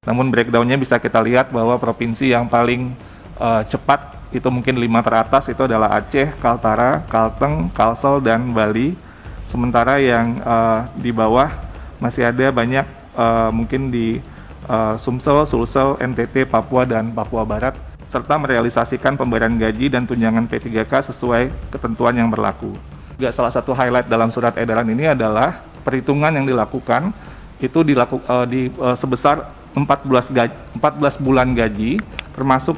Namun breakdown-nya bisa kita lihat bahwa provinsi yang paling cepat itu mungkin 5 teratas itu adalah Aceh, Kaltara, Kalteng, Kalsel, dan Bali. Sementara yang di bawah masih ada banyak mungkin di Sumsel, Sulsel, NTT, Papua, dan Papua Barat, serta merealisasikan pemberian gaji dan tunjangan P3K sesuai ketentuan yang berlaku. Juga salah satu highlight dalam surat edaran ini adalah perhitungan yang dilakukan itu sebesar 14 bulan gaji, termasuk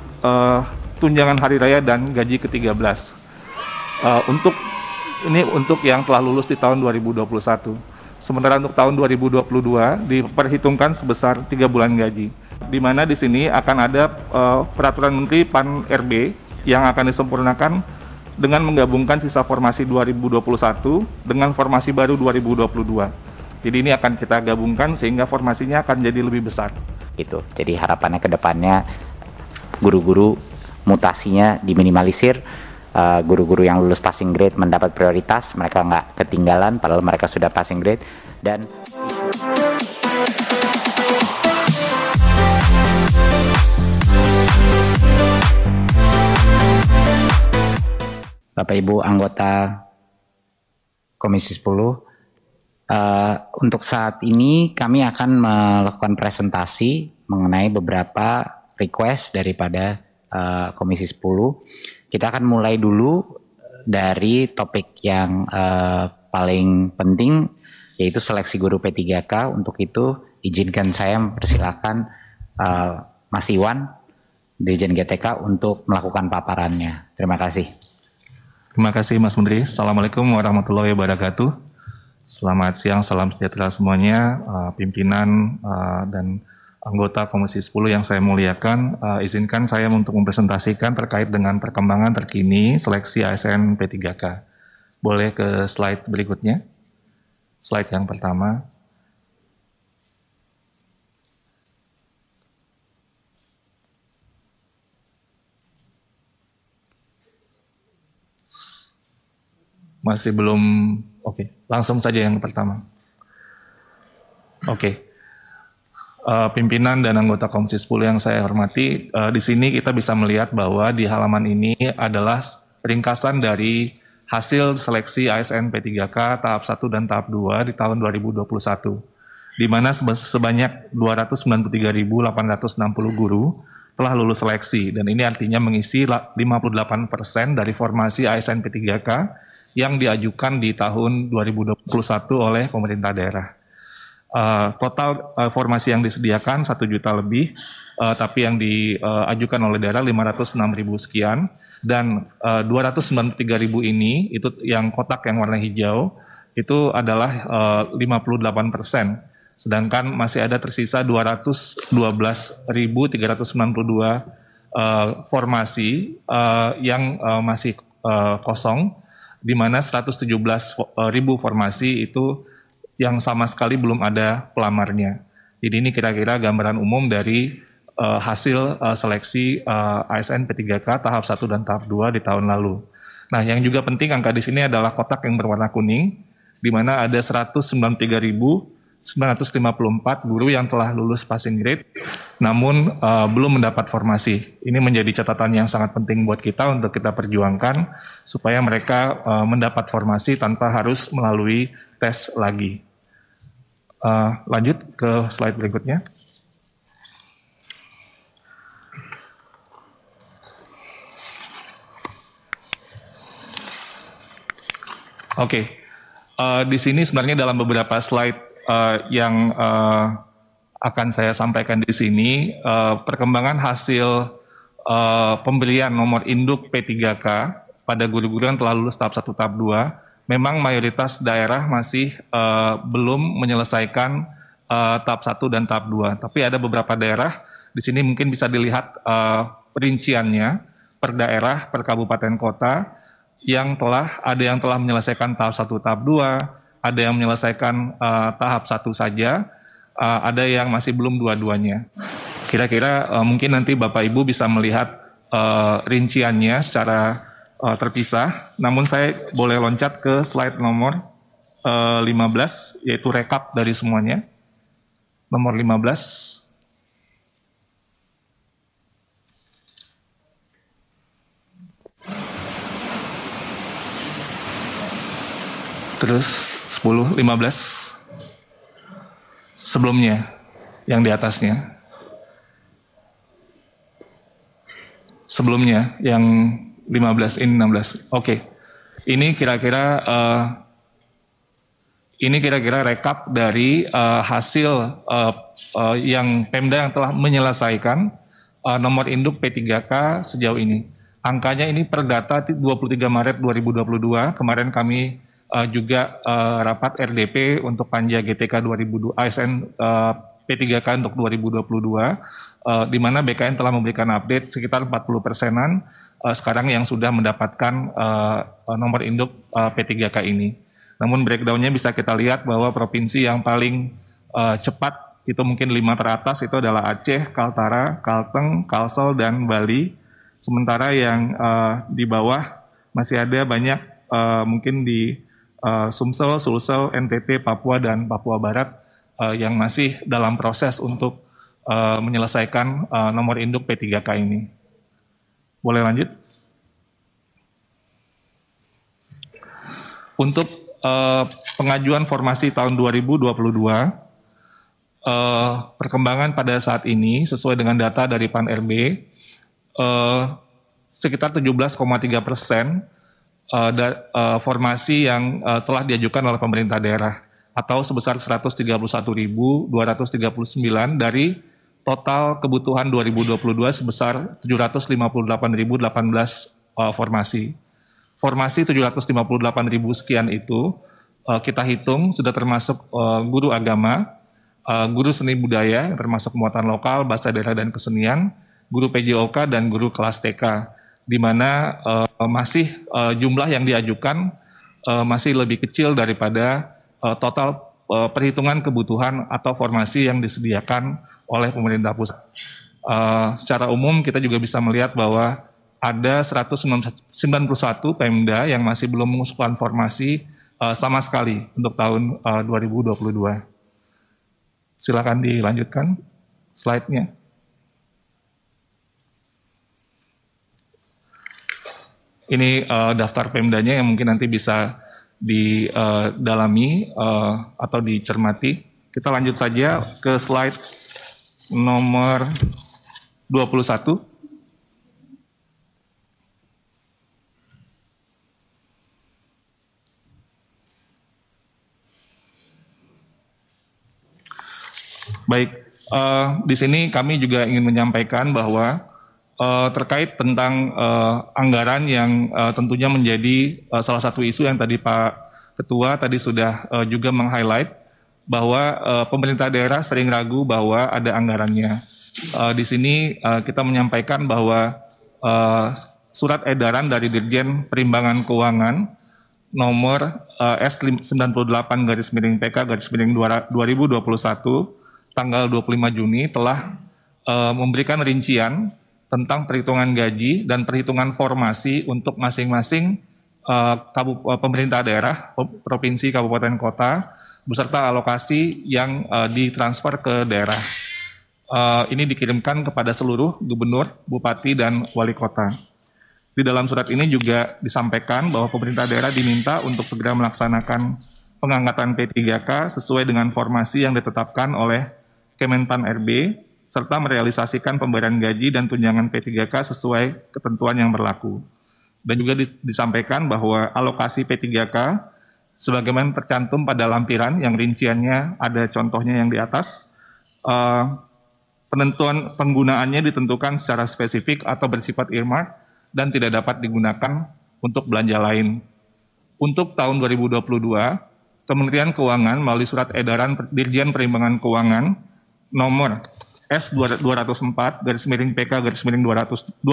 tunjangan hari raya dan gaji ke-13. Untuk yang telah lulus di tahun 2021. Sementara untuk tahun 2022 diperhitungkan sebesar 3 bulan gaji. Di mana di sini akan ada peraturan Menteri Pan-RB yang akan disempurnakan dengan menggabungkan sisa formasi 2021 dengan formasi baru 2022. Jadi ini akan kita gabungkan sehingga formasinya akan jadi lebih besar. Itu. Jadi harapannya ke depannya guru-guru mutasinya diminimalisir, guru-guru yang lulus passing grade mendapat prioritas, mereka nggak ketinggalan padahal mereka sudah passing grade. Dan Bapak Ibu anggota Komisi 10, untuk saat ini kami akan melakukan presentasi mengenai beberapa request daripada Komisi 10. Kita akan mulai dulu dari topik yang paling penting, yaitu seleksi guru P3K. Untuk itu izinkan saya mempersilakan Mas Iwan, Dirjen GTK, untuk melakukan paparannya. Terima kasih. Terima kasih Mas Menteri. Assalamualaikum warahmatullahi wabarakatuh. Selamat siang, salam sejahtera semuanya, pimpinan dan anggota Komisi 10 yang saya muliakan. Izinkan saya untuk mempresentasikan terkait dengan perkembangan terkini seleksi ASN P3K. Boleh ke slide berikutnya? Slide yang pertama. Masih belum, oke. Langsung saja yang pertama. Oke. Pimpinan dan anggota Komisi 10 yang saya hormati, di sini kita bisa melihat bahwa di halaman ini adalah ringkasan dari hasil seleksi ASN P3K tahap 1 dan tahap 2 di tahun 2021, di mana sebanyak 293.860 guru telah lulus seleksi, dan ini artinya mengisi 58% dari formasi ASN P3K yang diajukan di tahun 2021 oleh pemerintah daerah. Total formasi yang disediakan 1 juta lebih, tapi yang diajukan oleh daerah 506.000 sekian, dan 293.000 ini, itu yang kotak yang warna hijau, itu adalah 58%, sedangkan masih ada tersisa 212.392 formasi yang masih kosong, di mana 117.000 formasi itu yang sama sekali belum ada pelamarnya. Jadi ini kira-kira gambaran umum dari hasil seleksi ASN P3K tahap 1 dan tahap 2 di tahun lalu. Nah, yang juga penting angka di sini adalah kotak yang berwarna kuning, di mana ada 193.954 guru yang telah lulus passing grade, namun belum mendapat formasi. Ini menjadi catatan yang sangat penting buat kita untuk kita perjuangkan, supaya mereka mendapat formasi tanpa harus melalui tes lagi. Lanjut ke slide berikutnya. Oke, di sini sebenarnya dalam beberapa slide yang akan saya sampaikan di sini, perkembangan hasil pembelian nomor induk P3K pada guru-guru yang telah lulus tahap 1 tahap 2, memang mayoritas daerah masih belum menyelesaikan tahap 1 dan tahap 2. Tapi ada beberapa daerah, di sini mungkin bisa dilihat perinciannya per daerah, per kabupaten kota, ada yang telah menyelesaikan tahap 1 tahap 2, ada yang menyelesaikan tahap 1 saja, ada yang masih belum dua-duanya. Kira-kira mungkin nanti Bapak Ibu bisa melihat rinciannya secara terpisah, namun saya boleh loncat ke slide nomor 15, yaitu rekap dari semuanya. Nomor 15. Terus 10, 15 sebelumnya yang di atasnya. Sebelumnya yang 15 ini 16. Oke. Ini kira-kira rekap dari hasil yang Pemda yang telah menyelesaikan nomor induk P3K sejauh ini. Angkanya ini per data 23 Maret 2022. Kemarin kami juga rapat RDP untuk Panja GTK 2002 ASN P3K untuk 2022, di mana BKN telah memberikan update sekitar 40%-an sekarang yang sudah mendapatkan nomor induk P3K ini. Namun breakdown-nya bisa kita lihat bahwa provinsi yang paling cepat itu mungkin 5 teratas itu adalah Aceh, Kaltara, Kalteng, Kalsel, dan Bali. Sementara yang di bawah masih ada banyak mungkin di Sumsel, Sulsel, NTT, Papua, dan Papua Barat yang masih dalam proses untuk menyelesaikan nomor induk P3K ini. Boleh lanjut? Untuk pengajuan formasi tahun 2022, perkembangan pada saat ini sesuai dengan data dari PAN-RB, sekitar 17,3% formasi yang telah diajukan oleh pemerintah daerah, atau sebesar 131.239 dari total kebutuhan 2022 sebesar 758.018 formasi. Formasi 758.000 sekian itu kita hitung sudah termasuk guru agama, guru seni budaya termasuk muatan lokal, bahasa daerah dan kesenian, guru PJOK, dan guru kelas TK, di mana masih jumlah yang diajukan masih lebih kecil daripada total perhitungan kebutuhan atau formasi yang disediakan oleh pemerintah pusat. Secara umum kita juga bisa melihat bahwa ada 191 Pemda yang masih belum mengusulkan formasi sama sekali untuk tahun 2022. Silakan dilanjutkan slide-nya. Ini daftar Pemdanya yang mungkin nanti bisa didalami atau dicermati. Kita lanjut saja ke slide nomor 21. Baik, di sini kami juga ingin menyampaikan bahwa terkait tentang anggaran yang tentunya menjadi salah satu isu yang tadi Pak Ketua tadi sudah juga meng-highlight bahwa pemerintah daerah sering ragu bahwa ada anggarannya. Di sini kita menyampaikan bahwa surat edaran dari Dirjen Perimbangan Keuangan nomor S98/PK/2021 tanggal 25 Juni telah memberikan rincian tentang perhitungan gaji dan perhitungan formasi untuk masing-masing pemerintah daerah, provinsi, kabupaten, kota, beserta alokasi yang ditransfer ke daerah. Ini dikirimkan kepada seluruh gubernur, bupati, dan wali kota. Di dalam surat ini juga disampaikan bahwa pemerintah daerah diminta untuk segera melaksanakan pengangkatan P3K sesuai dengan formasi yang ditetapkan oleh Kemenpan RB, serta merealisasikan pemberian gaji dan tunjangan P3K sesuai ketentuan yang berlaku. Dan juga disampaikan bahwa alokasi P3K sebagaimana tercantum pada lampiran yang rinciannya ada contohnya yang di atas, penentuan penggunaannya ditentukan secara spesifik atau bersifat earmark dan tidak dapat digunakan untuk belanja lain. Untuk tahun 2022, Kementerian Keuangan melalui surat edaran Dirjen Perimbangan Keuangan nomor S204/PK/2021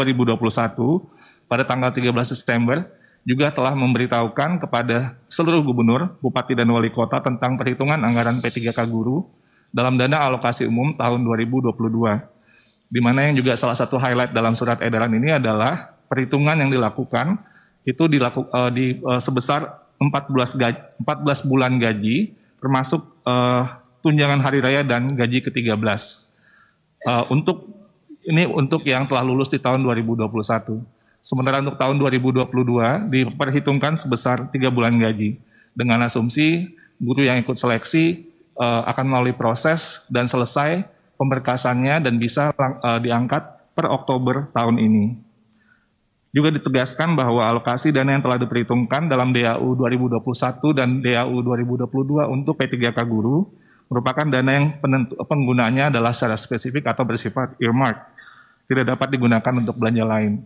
pada tanggal 13 September juga telah memberitahukan kepada seluruh gubernur, bupati, dan wali kota tentang perhitungan anggaran P3K guru dalam dana alokasi umum tahun 2022. Di mana yang juga salah satu highlight dalam surat edaran ini adalah perhitungan yang dilakukan itu sebesar 14 bulan gaji termasuk tunjangan hari raya dan gaji ke-13. Untuk yang telah lulus di tahun 2021. Sementara untuk tahun 2022 diperhitungkan sebesar 3 bulan gaji. dengan asumsi guru yang ikut seleksi akan melalui proses dan selesai pemberkasannya dan bisa diangkat per Oktober tahun ini. Juga ditegaskan bahwa alokasi dana yang telah diperhitungkan dalam DAU 2021 dan DAU 2022 untuk P3K guru merupakan dana yang penggunaannya adalah secara spesifik atau bersifat earmark, tidak dapat digunakan untuk belanja lain.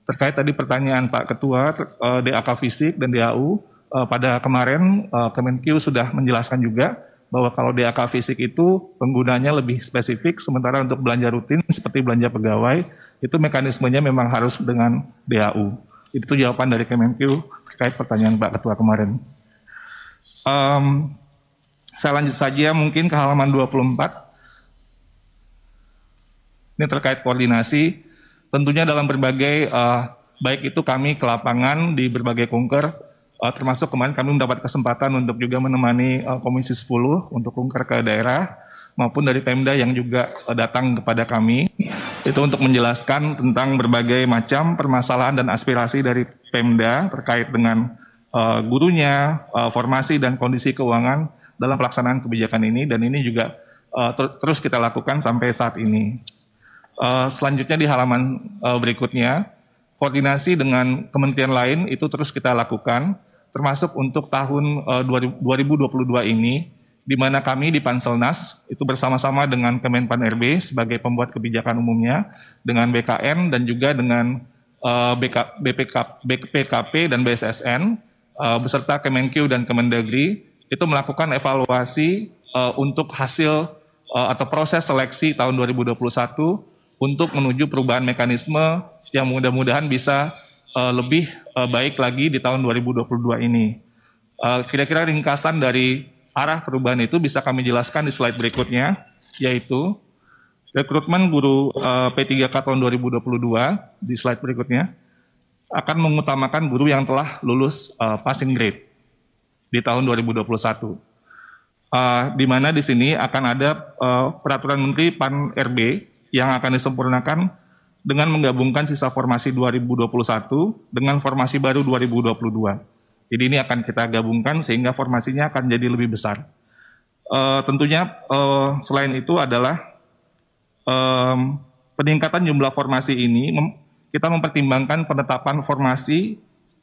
Terkait tadi pertanyaan Pak Ketua, DAK Fisik dan DAU, pada kemarin Kemenkeu sudah menjelaskan juga bahwa kalau DAK Fisik itu penggunaannya lebih spesifik, sementara untuk belanja rutin seperti belanja pegawai, itu mekanismenya memang harus dengan DAU. Itu jawaban dari Kemenkeu terkait pertanyaan Pak Ketua kemarin. Saya lanjut saja mungkin ke halaman 24. Ini terkait koordinasi. Tentunya dalam berbagai, baik itu kami ke lapangan di berbagai kunker, termasuk kemarin kami mendapat kesempatan untuk juga menemani Komisi 10 untuk kunker ke daerah, maupun dari Pemda yang juga datang kepada kami, itu untuk menjelaskan tentang berbagai macam permasalahan dan aspirasi dari Pemda terkait dengan gurunya, formasi dan kondisi keuangan dalam pelaksanaan kebijakan ini, dan ini juga terus kita lakukan sampai saat ini. Selanjutnya di halaman berikutnya, koordinasi dengan kementerian lain itu terus kita lakukan, termasuk untuk tahun 2022 ini, di mana kami di Panselnas itu bersama-sama dengan Kemenpan RB sebagai pembuat kebijakan umumnya, dengan BKN dan juga dengan BPKP dan BSSN, beserta Kemenkeu dan Kemendagri, itu melakukan evaluasi untuk hasil atau proses seleksi tahun 2021 untuk menuju perubahan mekanisme yang mudah-mudahan bisa lebih baik lagi di tahun 2022 ini. Kira-kira ringkasan dari arah perubahan itu bisa kami jelaskan di slide berikutnya, yaitu rekrutmen guru P3K tahun 2022 di slide berikutnya akan mengutamakan guru yang telah lulus passing grade di tahun 2021. Di mana di sini akan ada peraturan Menteri Pan RB yang akan disempurnakan dengan menggabungkan sisa formasi 2021 dengan formasi baru 2022. Jadi ini akan kita gabungkan sehingga formasinya akan jadi lebih besar. Tentunya selain itu adalah peningkatan jumlah formasi ini, kita mempertimbangkan penetapan formasi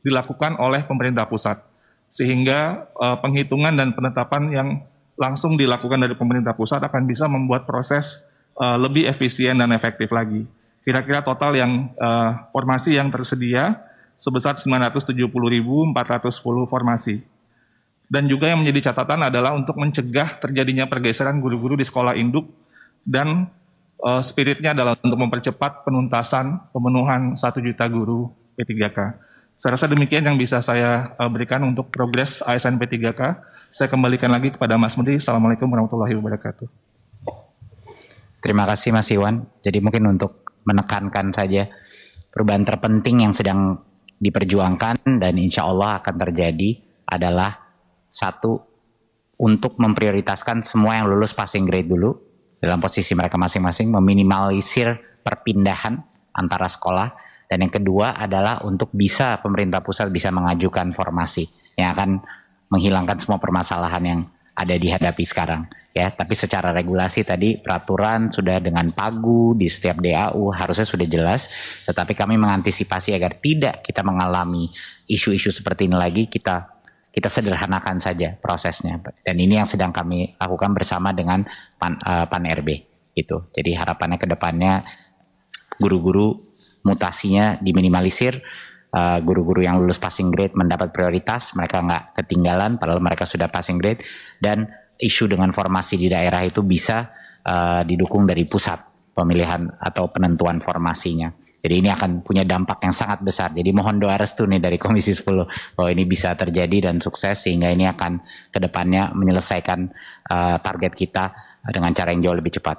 dilakukan oleh pemerintah pusat, sehingga penghitungan dan penetapan yang langsung dilakukan dari pemerintah pusat akan bisa membuat proses lebih efisien dan efektif lagi. Kira-kira total yang formasi yang tersedia sebesar 970.410 formasi. Dan juga yang menjadi catatan adalah untuk mencegah terjadinya pergeseran guru-guru di sekolah induk, dan spiritnya adalah untuk mempercepat penuntasan pemenuhan 1 juta guru P3K. Saya rasa demikian yang bisa saya berikan untuk progres ASN P3K. Saya kembalikan lagi kepada Mas Menteri. Assalamualaikum warahmatullahi wabarakatuh. Terima kasih Mas Iwan. Jadi mungkin untuk menekankan saja perubahan terpenting yang sedang diperjuangkan dan insya Allah akan terjadi adalah satu, untuk memprioritaskan semua yang lulus passing grade dulu dalam posisi mereka masing-masing, meminimalisir perpindahan antara sekolah. Dan yang kedua adalah untuk bisa pemerintah pusat bisa mengajukan formasi yang akan menghilangkan semua permasalahan yang ada dihadapi sekarang. Ya, tapi secara regulasi tadi peraturan sudah dengan pagu di setiap DAU harusnya sudah jelas, tetapi kami mengantisipasi agar tidak kita mengalami isu-isu seperti ini lagi, kita sederhanakan saja prosesnya. Dan ini yang sedang kami lakukan bersama dengan Pan RB gitu. Jadi harapannya ke depannya guru-guru mutasinya diminimalisir, guru-guru yang lulus passing grade mendapat prioritas, mereka nggak ketinggalan padahal mereka sudah passing grade, dan isu dengan formasi di daerah itu bisa didukung dari pusat pemilihan atau penentuan formasinya. Jadi ini akan punya dampak yang sangat besar. Jadi mohon doa restu nih dari Komisi 10 bahwa ini bisa terjadi dan sukses, sehingga ini akan ke depannya menyelesaikan target kita dengan cara yang jauh lebih cepat.